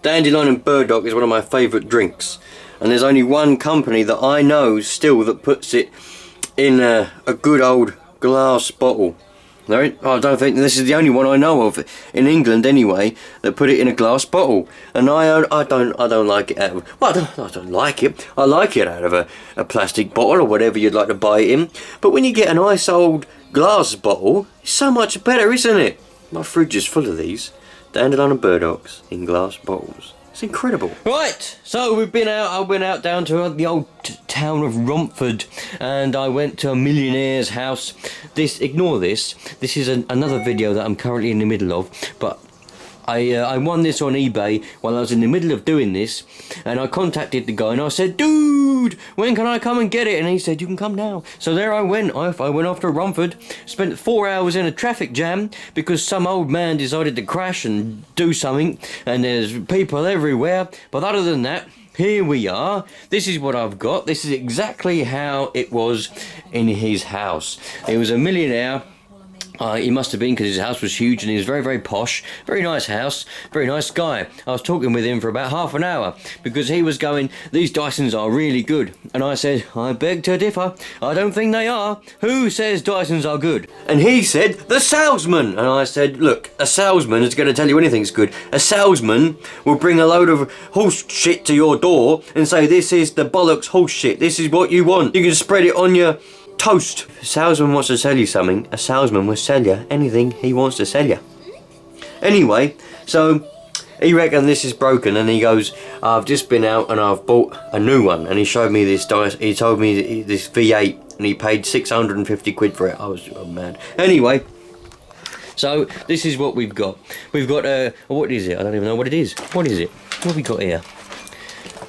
Dandelion and burdock is one of my favourite drinks, and there's only one company that I know still that puts it in a good old glass bottle. I don't think this is the only one I know of in England anyway that put it in a glass bottle, and I don't like it out of, well, I don't like it. I like it out of a plastic bottle or whatever you'd like to buy it in. But when you get a nice old glass bottle, it's so much better, isn't it? My fridge is full of these dandelion and burdocks in glass bottles. It's incredible. Right, so we've been out. I went out down to the old town of Romford, and I went to a millionaire's house. Ignore this. This is another video that I'm currently in the middle of, but I won this on eBay while I was in the middle of doing this, and I contacted the guy and I said, dude, when can I come and get it? And he said, you can come now. So there I went. I went off to Romford, spent 4 hours in a traffic jam because some old man decided to crash and do something, and there's people everywhere. But other than that, here we are. This is what I've got. This is exactly how it was in his house. It was a millionaire. He must have been, because his house was huge and he was very, very posh. Very nice house, very nice guy. I was talking with him for about half an hour because he was going, these Dysons are really good. And I said, I beg to differ. I don't think they are. Who says Dysons are good? And he said, the salesman. And I said, look, a salesman is going to tell you anything's good. A salesman will bring a load of horse shit to your door and say, this is the bollocks horse shit. This is what you want. You can spread it on your toast. If a salesman wants to sell you something, a salesman will sell you anything he wants to sell you. Anyway, so he reckoned this is broken, and he goes, I've just been out and I've bought a new one. And he showed me this dice. He told me this V8, and he paid 650 quid for it. I was mad. Anyway, so this is what we've got. We've got what is it? I don't even know what it is. What is it? What have we got here?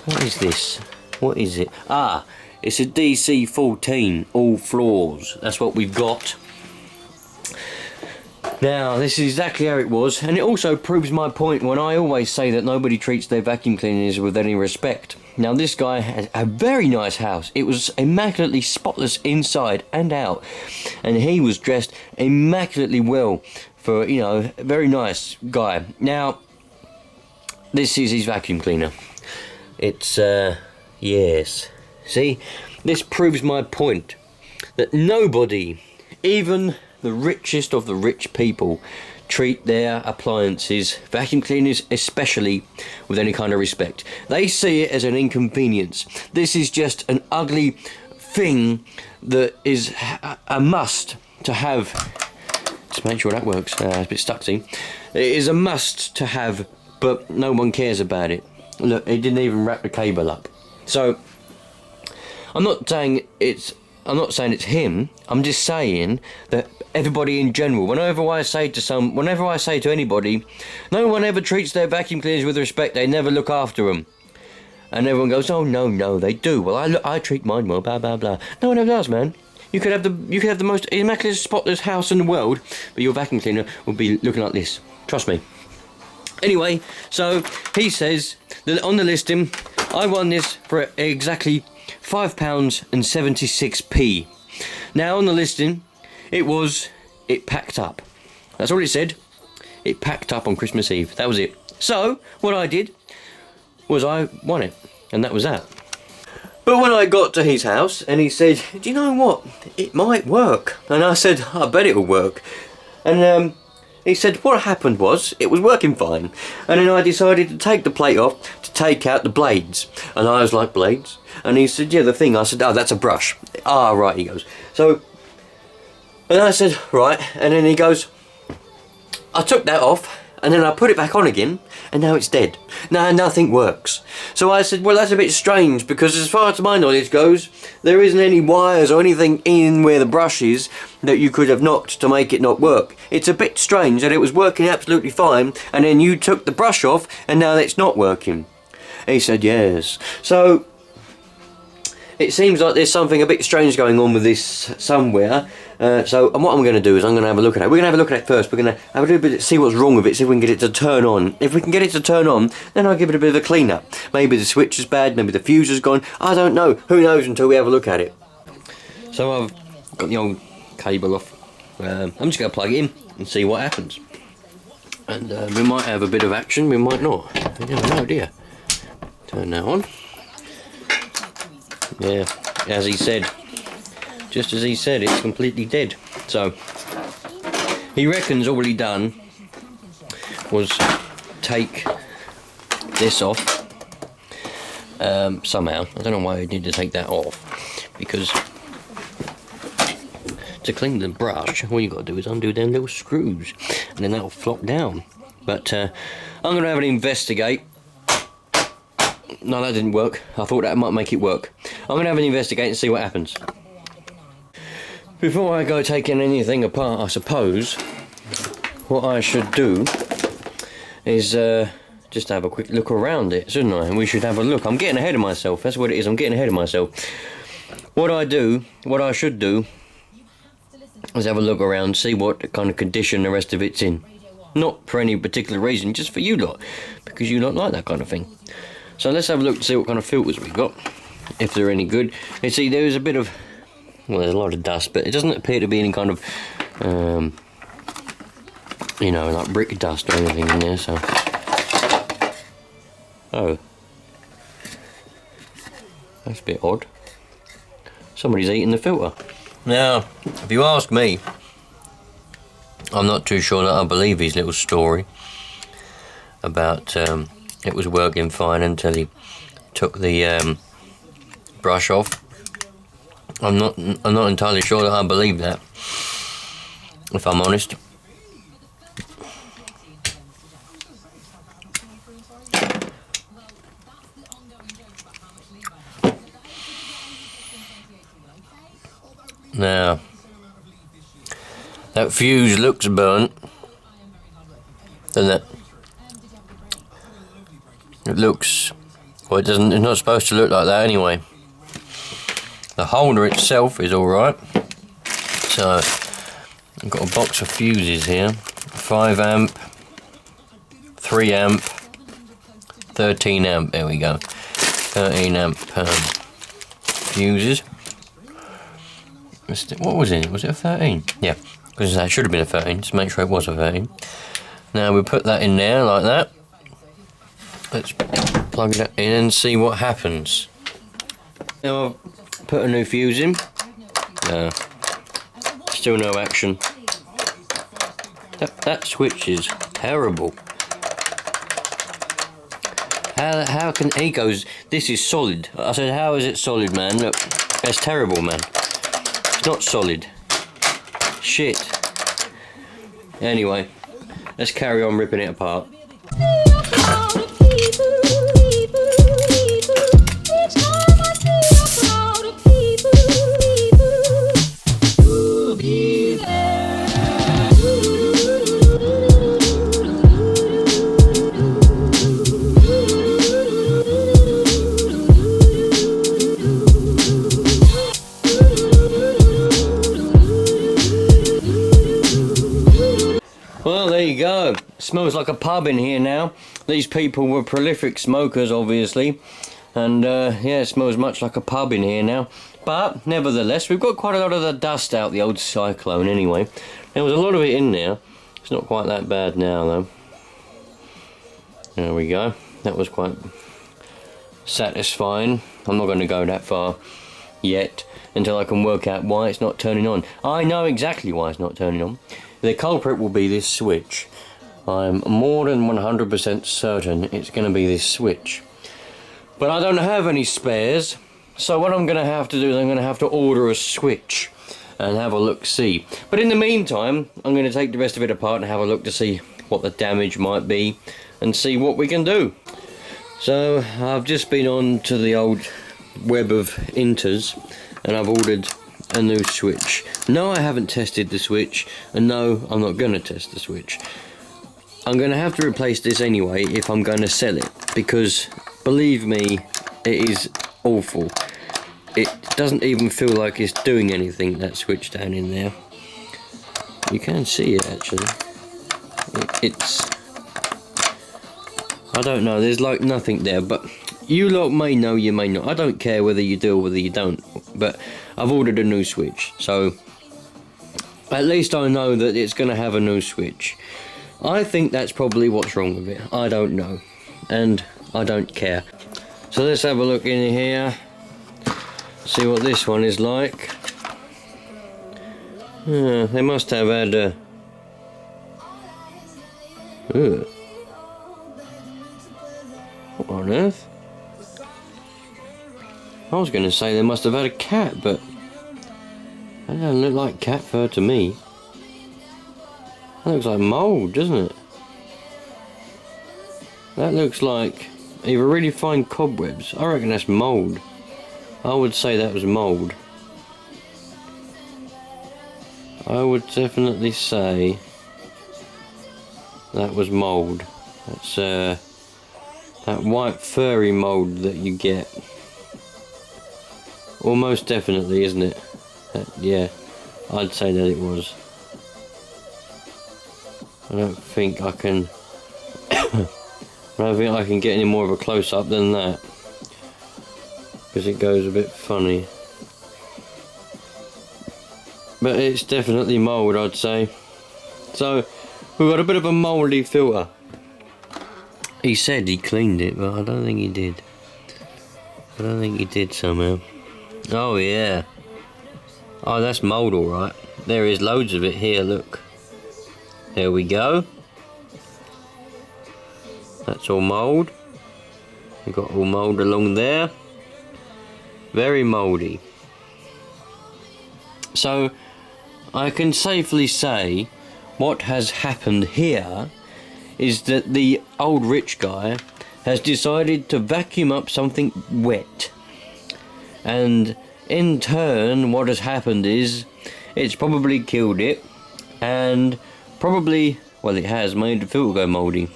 What is this? What is it? Ah, it's a DC14, all floors. That's what we've got. Now, this is exactly how it was, and it also proves my point when I always say that nobody treats their vacuum cleaners with any respect. Now, this guy had a very nice house. It was immaculately spotless inside and out, and he was dressed immaculately well for, you know, a very nice guy. Now, this is his vacuum cleaner. It's, yes. See, this proves my point that nobody, even the richest of the rich people, treat their appliances, vacuum cleaners especially, with any kind of respect. They see it as an inconvenience. This is just an ugly thing that is a must to have. Just make sure that works. It's a bit stuck, see? It is a must to have, but no one cares about it. Look, it didn't even wrap the cable up. So I'm not saying it's him. I'm just saying that everybody in general, whenever I say to anybody, no one ever treats their vacuum cleaners with respect. They never look after them, and everyone goes, "Oh no, they do." Well, I treat mine well, blah blah blah. No one ever does, man. You could have the most immaculate, spotless house in the world, but your vacuum cleaner will be looking like this. Trust me. Anyway, so he says that on the listing, I won this for exactly £5.76. Now on the listing, it packed up. That's all it said. It packed up on Christmas Eve. That was it. So what I did was I won it, and that was that. But when I got to his house, and he said, do you know what? It might work. And I said, I bet it'll work. And he said, what happened was, it was working fine. And then I decided to take the plate off to take out the blades. And I was like, blades? And he said, yeah, the thing. I said, oh, that's a brush. Ah, right, he goes. So, and I said, right. And then he goes, I took that off, and then I put it back on again, and now it's dead. Now nothing works. So I said, well, that's a bit strange, because as far as my knowledge goes, there isn't any wires or anything in where the brush is that you could have knocked to make it not work. It's a bit strange that it was working absolutely fine, and then you took the brush off, and now it's not working. He said, yes. So it seems like there's something a bit strange going on with this somewhere. So what I'm going to do is I'm going to have a look at it. We're going to have a look at it first. We're going to have a little bit, see what's wrong with it, see if we can get it to turn on. If we can get it to turn on, then I'll give it a bit of a clean up. Maybe the switch is bad, maybe the fuse is gone. I don't know. Who knows until we have a look at it. So I've got the old cable off. I'm just going to plug it in and see what happens. And we might have a bit of action, we might not. You never know, do you? Turn that on. Yeah, as he said, just as he said, it's completely dead. So, he reckons all he done was take this off. Somehow, I don't know why he need to take that off, because to clean the brush, all you got to do is undo them little screws, and then that'll flop down. But I'm going to have an investigate. No, that didn't work. I thought that might make it work. I'm going to have an investigate and see what happens. Before I go taking anything apart, I suppose what I should do is just have a quick look around it, shouldn't I? And we should have a look. I'm getting ahead of myself. That's what it is. I'm getting ahead of myself. What I should do is have a look around, see what kind of condition the rest of it's in. Not for any particular reason, just for you lot, because you lot like that kind of thing. So let's have a look to see what kind of filters we've got, if they're any good. You see, there's a bit of, well, there's a lot of dust, but it doesn't appear to be any kind of, you know, like brick dust or anything in there, so. Oh. That's a bit odd. Somebody's eating the filter. Now, if you ask me, I'm not too sure that I believe his little story about it was working fine until he took the brush off. I'm not entirely sure that I believe that, if I'm honest. Now, that fuse looks burnt, doesn't it? It looks, well, it doesn't, it's not supposed to look like that anyway. The holder itself is alright. So, I've got a box of fuses here. 5 amp, 3 amp, 13 amp, there we go. 13 amp fuses. What was it? Was it a 13? Yeah, because that should have been a 13, just make sure it was a 13. Now we put that in there like that. Let's plug it in and see what happens. Now I've put a new fuse in. Still no action. That switch is terrible. How can he goes, this is solid. I said, how is it solid, man? Look, that's terrible, man. It's not solid. Shit. Anyway, let's carry on ripping it apart. Well, there you go. Smells like a pub in here now. These people were prolific smokers, obviously. And, yeah, it smells much like a pub in here now. But, nevertheless, we've got quite a lot of the dust out the old cyclone anyway. There was a lot of it in there. It's not quite that bad now, though. There we go. That was quite satisfying. I'm not going to go that far yet until I can work out why it's not turning on. I know exactly why it's not turning on. The culprit will be this switch. I'm more than 100% certain it's going to be this switch. But I don't have any spares, so what I'm going to have to do is I'm going to have to order a switch and have a look-see. But in the meantime, I'm going to take the rest of it apart and have a look to see what the damage might be and see what we can do. So I've just been on to the old web of Inters and I've ordered a new switch. No, I haven't tested the switch, and no, I'm not going to test the switch. I'm going to have to replace this anyway if I'm going to sell it, because believe me, it is awful. It doesn't even feel like it's doing anything, that switch down in there. You can see it actually. It's, I don't know, there's like nothing there, but you lot may know, you may not. I don't care whether you do or whether you don't, but I've ordered a new switch, so at least I know that it's going to have a new switch. I think that's probably what's wrong with it. I don't know, and I don't care. So let's have a look in here, see what this one is like. They must have had a... What on earth? I was going to say they must have had a cat, but that doesn't look like cat fur to me. That looks like mould, doesn't it? That looks like either really fine cobwebs. I reckon that's mould. I would say that was mould. I would definitely say that was mould. That's that white furry mould that you get. Almost definitely, isn't it? Yeah, I'd say that it was. I don't think I can get any more of a close-up than that, because it goes a bit funny. But it's definitely mould, I'd say. So we've got a bit of a mouldy filter. He said he cleaned it, but I don't think he did. I don't think he did somehow. Oh yeah. Oh, that's mould alright. There is loads of it here, look. There we go. That's all mould. We've got all mould along there. Very mouldy. So I can safely say what has happened here is that the old rich guy has decided to vacuum up something wet, and in turn what has happened is it's probably killed it, and probably, well, it has made the filter go mouldy.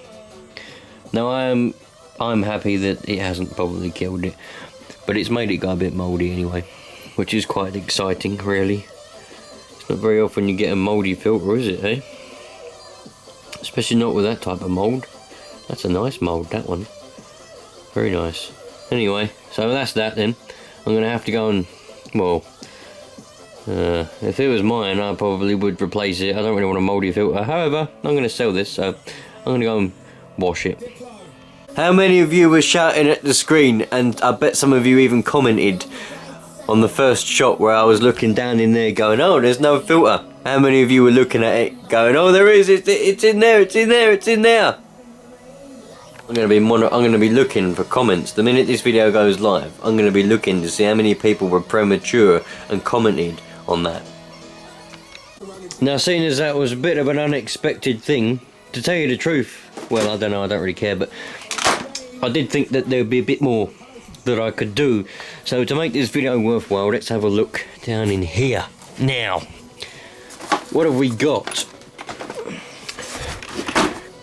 Now I'm happy that it hasn't probably killed it, but it's made it go a bit mouldy anyway, which is quite exciting really. It's not very often you get a mouldy filter, is it, eh? Especially not with that type of mould. That's a nice mould, that one. Very nice. Anyway, so that's that then. I'm going to have to go and, well, if it was mine, I probably would replace it. I don't really want a mouldy filter. However, I'm going to sell this, so I'm going to go and wash it. How many of you were shouting at the screen, and I bet some of you even commented on the first shot where I was looking down in there going, oh, there's no filter. How many of you were looking at it going, oh, there is, it's in there, it's in there, it's in there. I'm going to be looking for comments. The minute this video goes live, I'm going to be looking to see how many people were premature and commented on that. Now, seeing as that was a bit of an unexpected thing, to tell you the truth, well, I don't know, I don't really care, but I did think that there would be a bit more that I could do. So to make this video worthwhile, let's have a look down in here. Now, what have we got?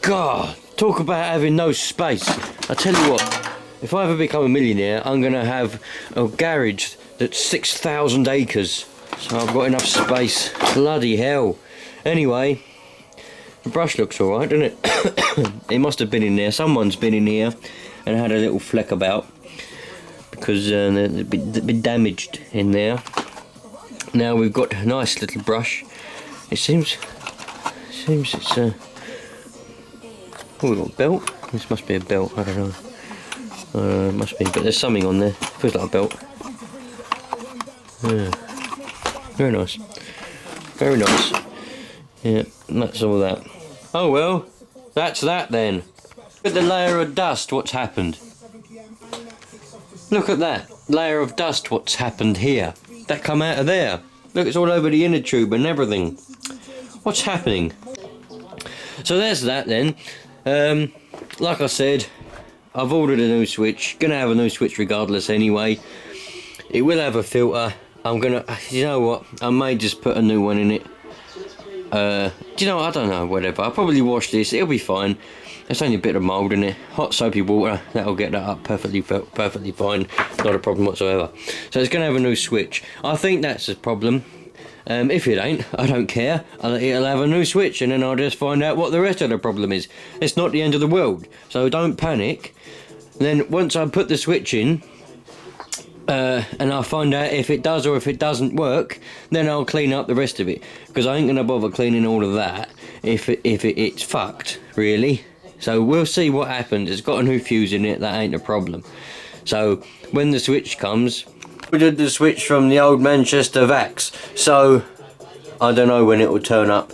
God, talk about having no space. I tell you what, if I ever become a millionaire, I'm going to have a garage that's 6,000 acres. So I've got enough space. Bloody hell. Anyway, the brush looks alright, doesn't it? It must have been in there. Someone's been in here and had a little fleck about, because they've been damaged in there. Now we've got a nice little brush. It seems it's oh, we've got a belt. This must be a belt, I don't know. It must be, but there's something on there. Feels like a belt. Yeah. Very nice. Very nice. Yeah, that's all that. Oh well, that's that then. Look at the layer of dust, what's happened. Look at that layer of dust, what's happened here. That come out of there. Look, it's all over the inner tube and everything. What's happening? So there's that then. Like I said, I've ordered a new switch. Gonna have a new switch regardless anyway. It will have a filter. I'm gonna, you know what, I may just put a new one in it. Do you know what? I don't know, whatever. I'll probably wash this, it'll be fine. There's only a bit of mould in it. Hot soapy water, that'll get that up perfectly fine. Not a problem whatsoever. So it's gonna have a new switch. I think that's a problem. If it ain't, I don't care. It'll have a new switch, and then I'll just find out what the rest of the problem is. It's not the end of the world, so don't panic. And then once I put the switch in, and I'll find out if it does or if it doesn't work. Then I'll clean up the rest of it, because I ain't gonna bother cleaning all of that if it's fucked, really. So we'll see what happens. It's got a new fuse in it, that ain't a problem. So when the switch comes, we did the switch from the old Manchester Vax, so I don't know when it will turn up.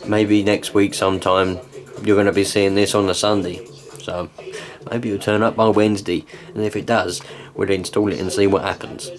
Maybe next week sometime. You're going to be seeing this on a Sunday, so maybe it'll turn up by Wednesday, and if it does, we'll install it and see what happens.